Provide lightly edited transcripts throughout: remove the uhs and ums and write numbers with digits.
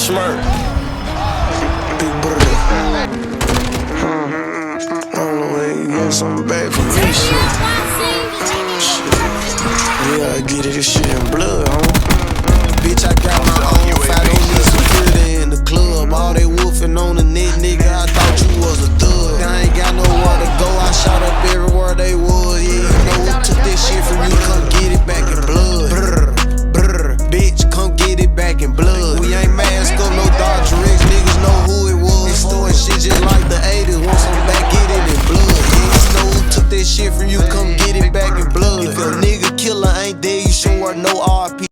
Smirk. Big brother. I don't know where you get something back from me, shit. We gotta get it, this shit in blood, homie. Bitch, I got my own fight, don't need security in the club. All they woofing on the net, nigga, I thought you was a thug. I ain't got nowhere to go, I shot up everywhere they was. Yeah, you know who took this shit from you, come get it back in blood. Brr, bitch, come get it back in blood. We ain't masked up, no Dodger X, niggas know who it was. It's throwing shit just like the 80s, want some back, get it in blood. Niggas know who took that shit from you, come get it back in blood. If your nigga killer ain't dead, you should wear no RP.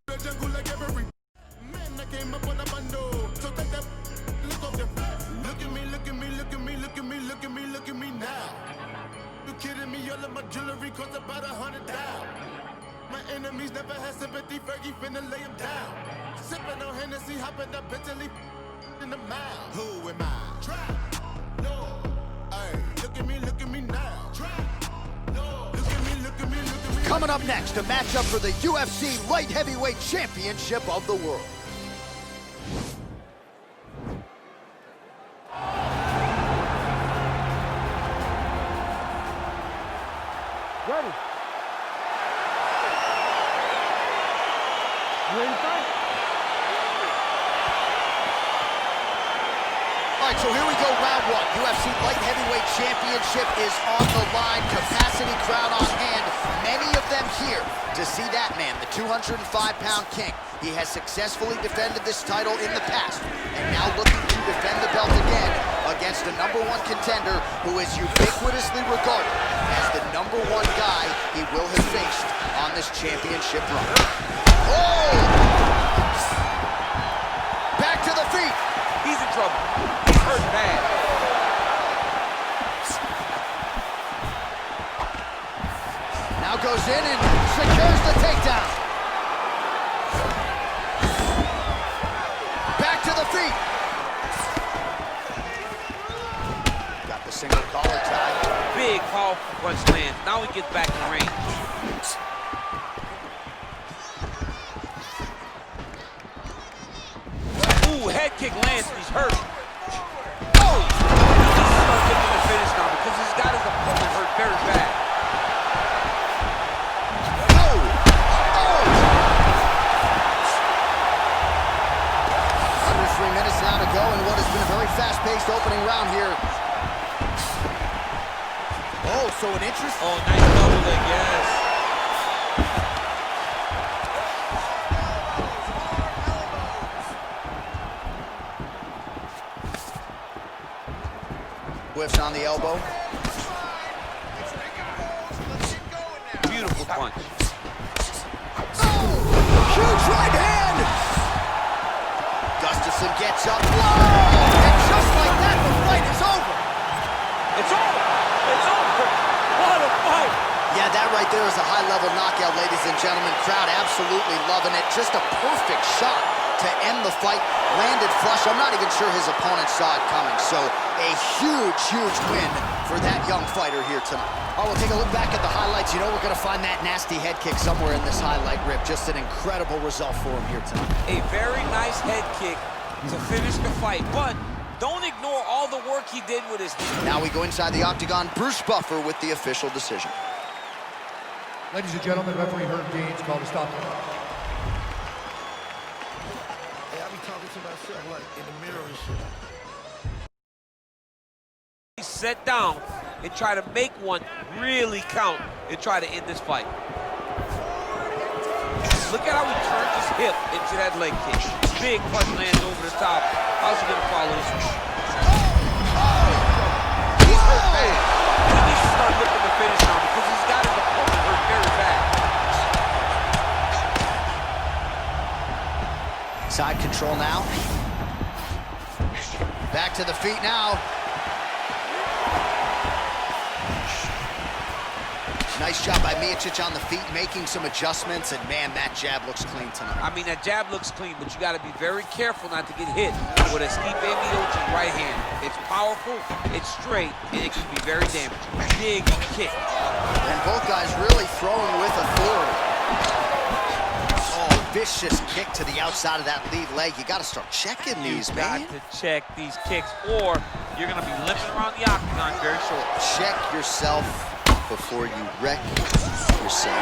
Look at me now. You kidding me? All of my jewelry cost about 100 down. My enemies never had sympathy. Fergie finna lay him down. Sipping on Hennessy, hopping up Bentley in the mouth. Who am I? Trap. No. Hey, look at me now. Trap. No. Look at me. Coming up next, a matchup for the UFC Light Heavyweight Championship of the world. Ready. You ready to fight? All right, so here we go, round one. UFC Light Heavyweight Championship is on the line. Capacity crowd on hand. Many of them here to see that man, the 205-pound king. He has successfully defended this title in the past, and now looking to defend the belt again against a #1 contender who is ubiquitously regarded as the #1 guy he will have faced on this championship run. Oh! Back to the feet. He's in trouble. He's hurt bad. Now goes in and secures the takedown. Back to the feet. Got the single collar tie. Big, powerful punch lands. Now he gets back in range. Ooh, head kick lands and he's hurt. Oh! He needs to start getting the finish now because he's got his opponent hurt very bad. Now to go in what has been a very fast-paced opening round here. Oh, so an interest. Oh, nice double leg, yes. Whiffs on the elbow. Beautiful punch. Oh, huge right hand. Gustaffson gets up. And just like that, the fight is over. It's over. It's over. What a fight. Yeah, that right there is a high-level knockout, ladies and gentlemen. Crowd absolutely loving it. Just a perfect shot to end the fight. Landed flush. I'm not even sure his opponent saw it coming. So a huge win for that young fighter here tonight. Oh, we'll take a look back at the highlights. You know we're going to find that nasty head kick somewhere in this highlight rip. Just an incredible result for him here tonight. A very nice head kick to finish the fight, but don't ignore all the work he did with his knee. Now we go inside the octagon. Bruce Buffer with the official decision. Ladies and gentlemen, referee Herb Gaines called a stop. Hey, I be talking to myself like in the mirror and shit. Set down and try to make one really count and try to end this fight. Look at how he turned his hip into that leg kick. Big punch lands over the top. How's he gonna follow this one? He's hurt bad. He needs to start looking to finish now because he's got his opponent hurt very bad. Side control now. Back to the feet now. Nice job by Miocig on the feet, making some adjustments, and man, that jab looks clean tonight. I mean, that jab looks clean, but you got to be very careful not to get hit with a Stipe Miocic right hand. It's powerful, it's straight, and it can be very damaging. Big kick. And both guys really throwing with authority. Oh, vicious kick to the outside of that lead leg. You got to start checking these, man. You got to check these kicks, or you're going to be limping around the octagon very short. Check yourself before you wreck yourself.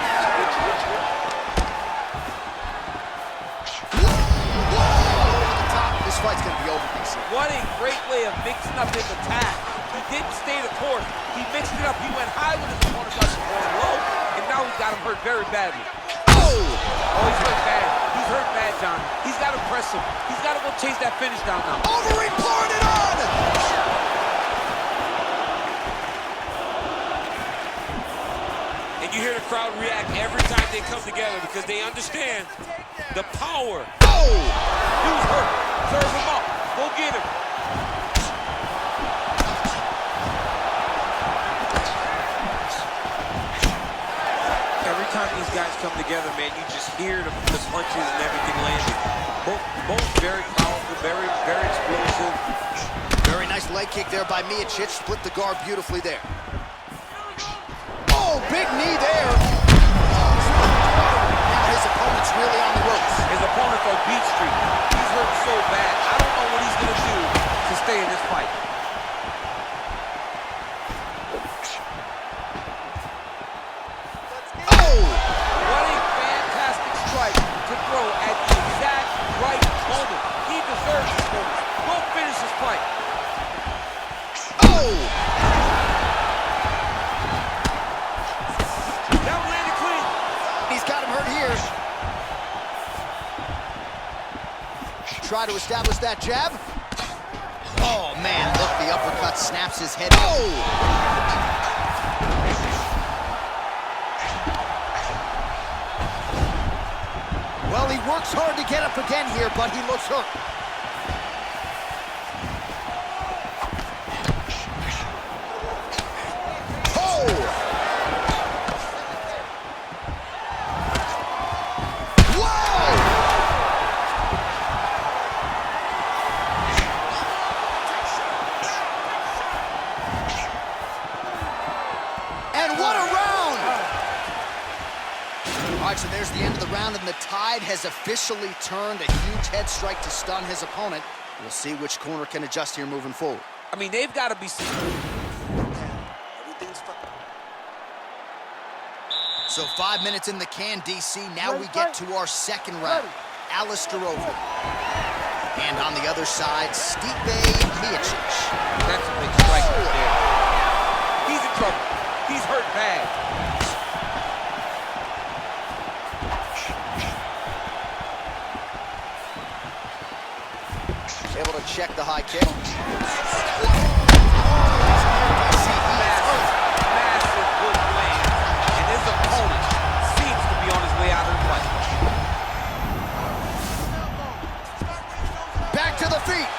This fight's going to be over, DC. What a great way of mixing up his attack. He didn't stay the course. He mixed it up. He went high with his opponent, got him going low, and now he's got him hurt very badly. Oh, he's hurt bad. He's hurt bad, John. He's got to press him. He's got to go chase that finish down now. Overeem pouring it on! And you hear the crowd react every time they come together because they understand the power. Oh! Dude's hurt. Serve him up. Go get him. Every time these guys come together, man, you just hear the punches and everything landing. Both very powerful, very explosive. Very nice leg kick there by Miocig. Split the guard beautifully there. Oh, big knee there. Now his opponent's really on the ropes. His opponent's on Beat Street. He's hurt so bad. I don't know what he's going to do to stay in this fight. Oh! What a fantastic strike to throw at the exact right moment. He deserves this moment. Go finish this fight. Oh! That one landed clean. He's got him hurt here. Try to establish that jab. Oh, man, look, the uppercut snaps his head. Oh! Well, he works hard to get up again here, but he looks hurt. All right, so there's the end of the round, and the tide has officially turned. A huge head strike to stun his opponent. We'll see which corner can adjust here moving forward. I mean, they've got to be... So 5 minutes in the can, DC. Now we get to our second round. Allistar over. And on the other side, Miocig. That's a big strike right there. He's in trouble. He's hurt bad. Able to check the high kick. Massive good land. And his opponent seems to be on his way out of the fight. Back to the feet.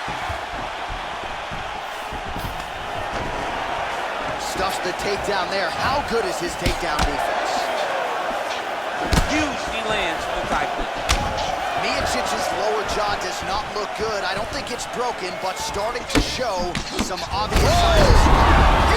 Stuffs the takedown there. How good is his takedown defense? Huge he lands from the thigh kick. Miocic's lower jaw does not look good. I don't think it's broken, but starting to show some obvious signs.